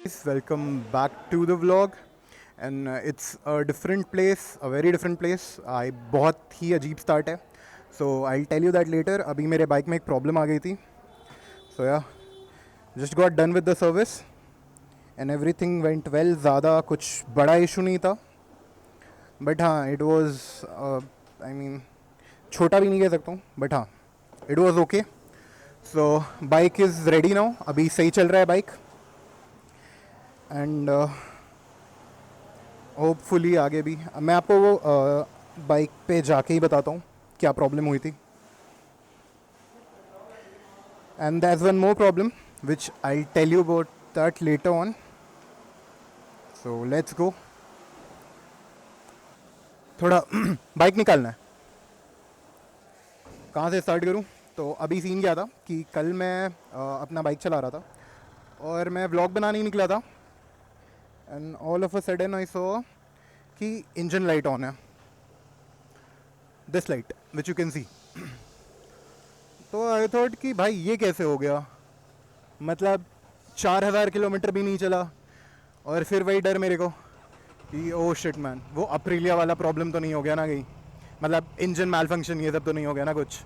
Welcome back to the vlog and it's a different place, a very different place. I बहुत ही अजीब start है, so I'll tell you that later. अभी मेरे bike में एक problem आ गई थी, so yeah, just got done with the service and everything went well. ज़्यादा कुछ बड़ा issue नहीं था, but हाँ, it was I mean छोटा भी नहीं कह सकता हूँ, but हाँ, it was okay. So bike is ready now. अभी सही चल रहा है बाइक एंड होपफुली आगे भी मैं आपको वो बाइक पे जाके ही बताता हूँ क्या प्रॉब्लम हुई थी. And that's one more problem which I tell you about that later on. So let's go. थोड़ा बाइक निकालना है. कहाँ से स्टार्ट करूँ? तो अभी सीन क्या था कि कल मैं अपना बाइक चला रहा था और मैं व्लॉग बनाने ही निकला था and all of a sudden I saw कि इंजन लाइट ऑन है, this light which you can see. तो आई थॉट कि भाई ये कैसे हो गया, मतलब 4000 किलोमीटर भी नहीं चला और फिर वही डर मेरे को कि ओ शिट मैन, वो अप्रीलिया वाला प्रॉब्लम तो नहीं हो गया ना कहीं, मतलब इंजन मैल फंक्शन ये सब तो नहीं हो गया ना कुछ.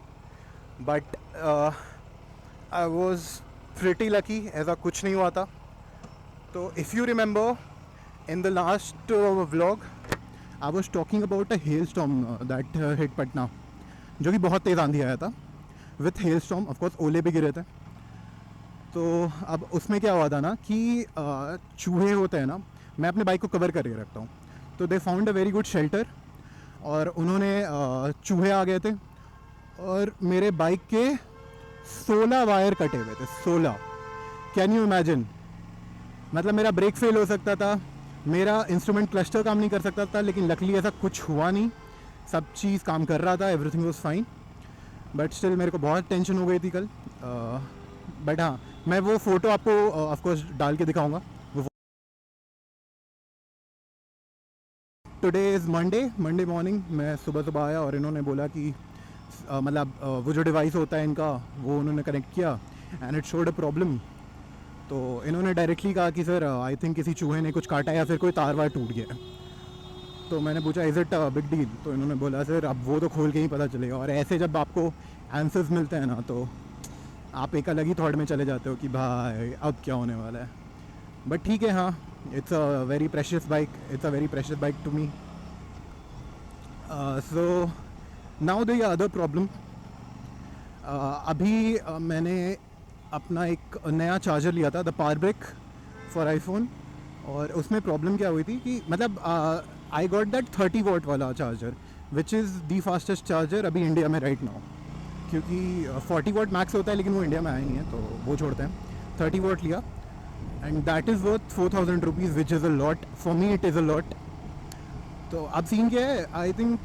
But I was pretty lucky, ऐसा कुछ नहीं हुआ था. तो if you remember in the last vlog I was talking about a hailstorm that hit Patna, जो कि बहुत तेज़ आंधी आया था विथ hailstorm. ऑफ कोर्स ओले भी गिरे थे. तो अब उसमें क्या हुआ था ना कि चूहे होते हैं ना, मैं अपने बाइक को कवर करके रखता हूँ, तो they found a very good shelter और उन्होंने चूहे आ गए थे और मेरे बाइक के 16 वायर कटे हुए थे. 16. Can you imagine? मतलब मेरा ब्रेक फेल हो सकता था, मेरा इंस्ट्रूमेंट क्लस्टर काम नहीं कर सकता था, लेकिन लकली ऐसा कुछ हुआ नहीं. सब चीज़ काम कर रहा था, everything was fine. But still मेरे को बहुत टेंशन हो गई थी कल. बट हाँ, मैं वो फ़ोटो आपको ऑफकोर्स डाल के दिखाऊंगा. टुडे इज़ मंडे मॉर्निंग मैं सुबह सुबह आया और इन्होंने बोला कि मतलब वो जो डिवाइस होता है इनका, वो उन्होंने कनेक्ट किया and it showed a problem. तो इन्होंने डायरेक्टली कहा कि सर आई थिंक किसी चूहे ने कुछ काटा या फिर कोई तार वार टूट गया. तो मैंने पूछा इज़ इट बिग डील? तो इन्होंने बोला सर अब वो तो खोल के ही पता चलेगा. और ऐसे जब आपको आंसर्स मिलते हैं ना, तो आप एक अलग ही थॉट में चले जाते हो कि भाई अब क्या होने वाला है. बट ठीक है, हाँ, it's a very precious bike, it's a very precious bike to me. So now the other problem. अभी मैंने अपना एक नया चार्जर लिया था, the power brick for iPhone. और उसमें प्रॉब्लम क्या हुई थी कि मतलब आई गॉट दैट 30 वॉट वाला charger which is the fastest charger अभी इंडिया में राइट नाउ. क्योंकि 40 वॉट मैक्स होता है लेकिन वो इंडिया में आया नहीं है, तो वो छोड़ते हैं. 30 वॉट लिया and that is worth 4000 rupees which is a lot. For me it is a lot. तो अब सीन क्या है, आई थिंक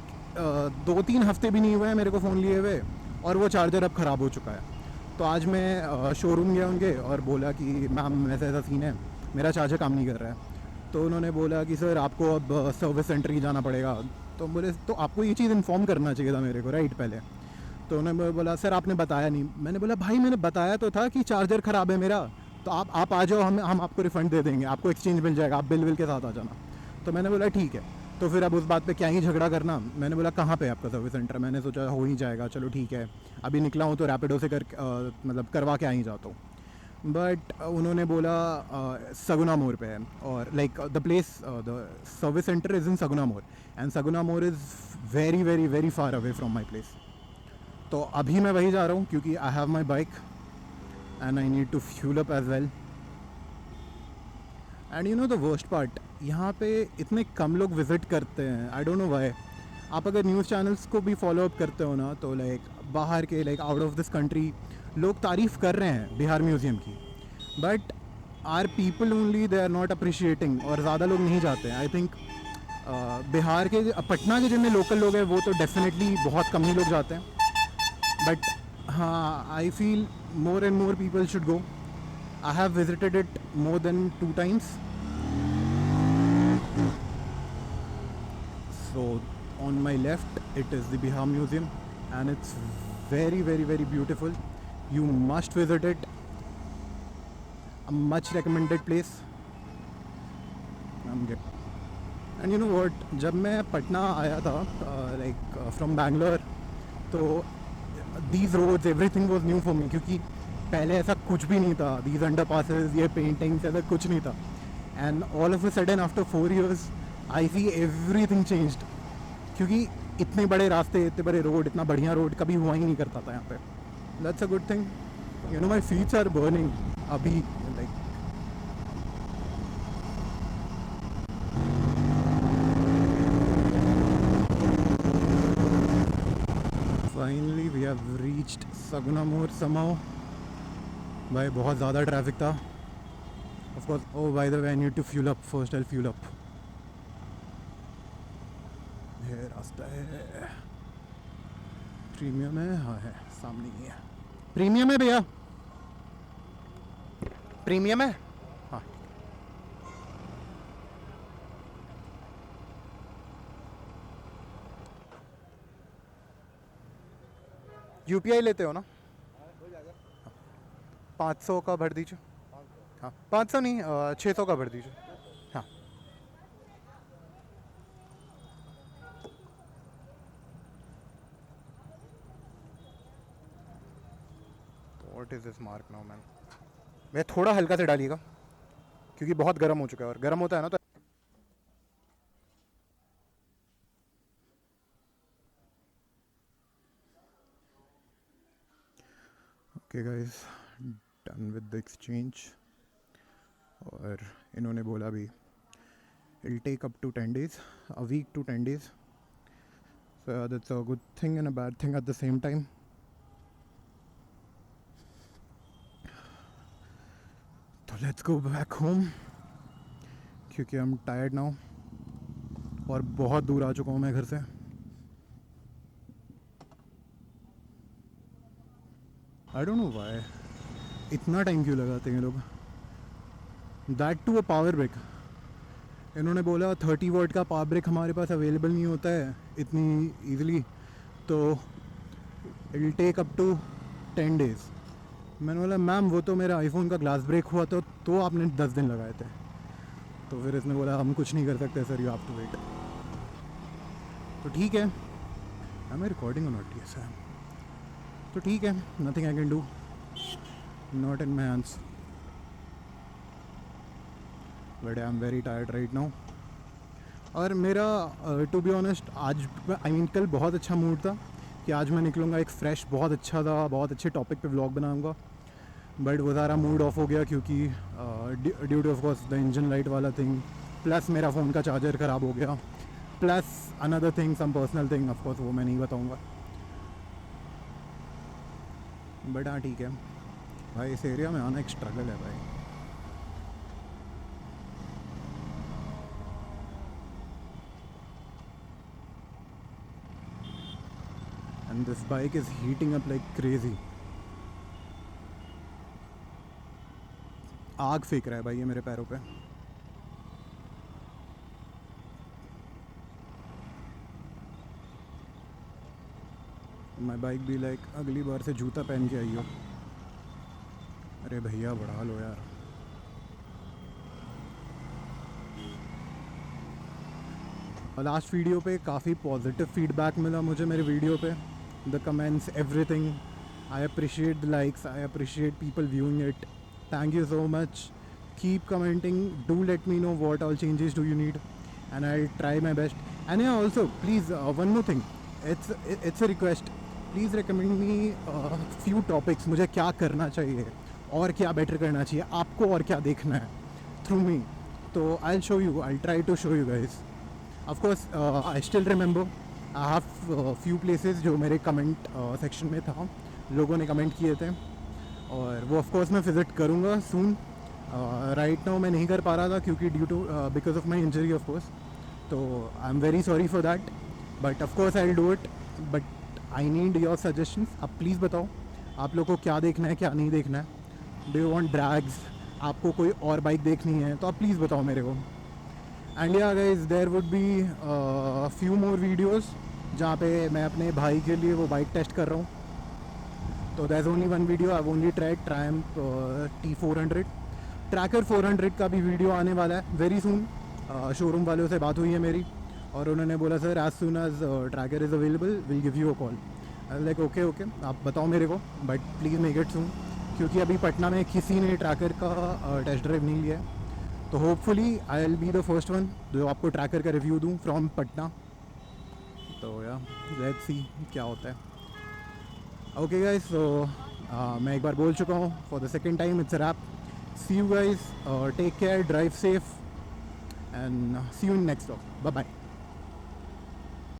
2-3 हफ्ते भी नहीं हुए हैं मेरे को फ़ोन लिए हुए और वो चार्जर अब ख़राब हो चुका है. तो आज मैं शोरूम गया उनके और बोला कि मैम ऐसा ऐसा सीन है, मेरा चार्जर काम नहीं कर रहा है. तो उन्होंने बोला कि सर आपको अब सर्विस सेंटर ही जाना पड़ेगा. तो बोले तो आपको ये चीज़ इन्फॉर्म करना चाहिए था मेरे को राइट पहले. तो उन्होंने बोला सर आपने बताया नहीं. मैंने बोला भाई मैंने बताया तो था कि चार्जर ख़राब है मेरा, तो आप आ जाओ, हम आपको रिफ़ंड दे देंगे, आपको एक्सचेंज मिल जाएगा, आप बिल के साथ आ जाना. तो मैंने बोला ठीक है. तो फिर अब उस बात पे क्या ही झगड़ा करना. मैंने बोला कहाँ पे आपका सर्विस सेंटर? मैंने सोचा हो ही जाएगा, चलो ठीक है. अभी निकला हूँ तो रैपिडो से मतलब करवा के आ ही जाता हूँ. बट उन्होंने बोला सगुना मोड़ पे है और like the place, the service centre is in Saguna Mor and Saguna Mor is very very very far away from my place. तो अभी मैं वहीं जा रहा हूँ क्योंकि I have my bike and I need to fuel up as well. And you know the worst part, यहाँ पे इतने कम लोग विज़िट करते हैं. I don't know why. आप अगर न्यूज़ चैनल्स को भी फॉलो अप करते हो ना, तो लाइक बाहर के, like out of this country, लोग तारीफ़ कर रहे हैं बिहार म्यूज़ियम की. But are people only they are not appreciating और ज़्यादा लोग नहीं जाते हैं. आई थिंक बिहार के, पटना के जितने लोकल लोग हैं वो तो डेफिनेटली बहुत कम ही लोग जाते हैं. बट हाँ, I feel more and more people should go. I have visited it more than 2 times. So on my left it is the Bihar Museum and it's very very very beautiful. You must visit it. A much recommended place. I'm good. And you know what, जब मैं पटना आया था like from Bangalore, तो these roads everything was new for me, क्योंकि पहले ऐसा कुछ भी नहीं था, दीज अंडर पासेस, ये पेंटिंग्स, ऐसा कुछ नहीं था. And all of a sudden after 4 years I see everything changed, क्योंकि इतने बड़े रास्ते, इतने बड़े रोड, इतना बढ़िया रोड कभी हुआ ही नहीं करता था यहाँ पे. That's a good thing. You know my feets are burning अभी, like finally we have reached Saguna Mor somehow. भाई बहुत ज़्यादा ट्रैफिक था. Of course, oh by the way, I need to fuel up first. I fuel up. ये रास्ता है premium है. हाँ है, सामने ही है. प्रीमियम है भैया, प्रीमियम है. हाँ, यूपीआई लेते हो ना? 500 का भर दीजिए. हाँ, 500 नहीं, 600 का भर दीजिए. हाँ. What is this mark now man? मैं थोड़ा हल्का से डालिएगा, क्योंकि बहुत गर्म हो चुका है, और गर्म होता है ना तो. Okay guys, done with the exchange. और इन्होंने बोला भी it take up to 10 days, a week to 10 days. So that's a good thing and a bad thing at the same time. तो लेट्स गो बैक होम, क्योंकि I am tired now, और बहुत दूर आ चुका हूँ मैं घर से. आई डोंट नो व्हाई इतना टाइम क्यों लगाते हैं ये लोग. That too a power brick. इन्होंने बोला 30 वॉट का पावर ब्रेक हमारे पास अवेलेबल नहीं होता है इतनी ईजिली, तो it will take up to 10 days. मैंने बोला मैम वो तो मेरा आईफोन का ग्लास ब्रेक हुआ तो आपने 10 दिन लगाए थे. तो फिर इसने बोला हम कुछ नहीं कर सकते sir, you have to wait. तो ठीक है, आई एम रिकॉर्डिंग और नॉट? यस, तो ठीक है, nothing I can do, not in my hands. But I am very tired right now. और मेरा टू बी ऑनेस्ट आज, आई मीन कल बहुत अच्छा मूड था कि आज मैं निकलूँगा एक फ्रेश, बहुत अच्छा था, बहुत अच्छे टॉपिक पे व्लॉग बनाऊँगा. बट वो सारा मूड ऑफ हो गया, क्योंकि due to of course the engine light वाला थिंग, प्लस मेरा फ़ोन का चार्जर ख़राब हो गया, plus another thing, some personal thing. Of course वो मैं नहीं बताऊँगा. बट हाँ ठीक है भाई, इस एरिया में आना एक स्ट्रगल है भाई. And this bike is heating up like crazy. आग फेंक रहा है भाई ये मेरे पैरों पे. माई बाइक भी लाइक अगली बार से जूता पहन के आई हो. अरे भैया बढ़ा लो यार. लास्ट वीडियो पे काफ़ी पॉजिटिव फीडबैक मिला मुझे मेरे वीडियो पे. The comments, everything. I appreciate the likes, I appreciate people viewing it. Thank you so much. Keep commenting. Do let me know what all changes do you need, and I try my best. And yeah also please one more thing, it's a request, please recommend me few topics. मुझे क्या करना चाहिए और क्या better करना चाहिए, आपको और क्या देखना है थ्रू मी. तो I show you, I try to show you guys. Of course I still remember I have few places जो मेरे कमेंट सेक्शन में था, लोगों ने कमेंट किए थे, और वो ऑफ कोर्स मैं विज़िट करूँगा सून. राइट नाउ मैं नहीं कर पा रहा था क्योंकि due to because of my injury of course. तो I am very sorry for that, but of course I will do it. But I need your suggestions. आप प्लीज़ बताओ आप लोग को क्या देखना है, क्या नहीं देखना है. डू यू वांट ड्रैग्स, आपको कोई और बाइक देखनी है तो आप प्लीज़ बताओ मेरे को. And yeah guys, there would be few more videos जहाँ पे मैं अपने भाई के लिए वो बाइक टेस्ट कर रहा हूँ. तो that is only one video. I only tried Triumph T400. Tracker 400 का भी वीडियो आने वाला है वेरी सून. शोरूम वालों से बात हुई है मेरी और उन्होंने बोला sir as soon as tracker is available will give you a call. Like okay okay, आप बताओ मेरे को, but please make it soon, क्योंकि अभी पटना में किसी ने ट्रैकर का टेस्ट ड्राइव नहीं लिया है। तो hopefully I will be the first one जो आपको ट्रैकर का रिव्यू दूँ फ्रॉम पटना। तो या लेट्स सी क्या होता है। ओके गाइस, सो मैं एक बार बोल चुका हूँ, for the second time it's a wrap. See you guys, take care, drive safe, and see you in next vlog. Bye bye.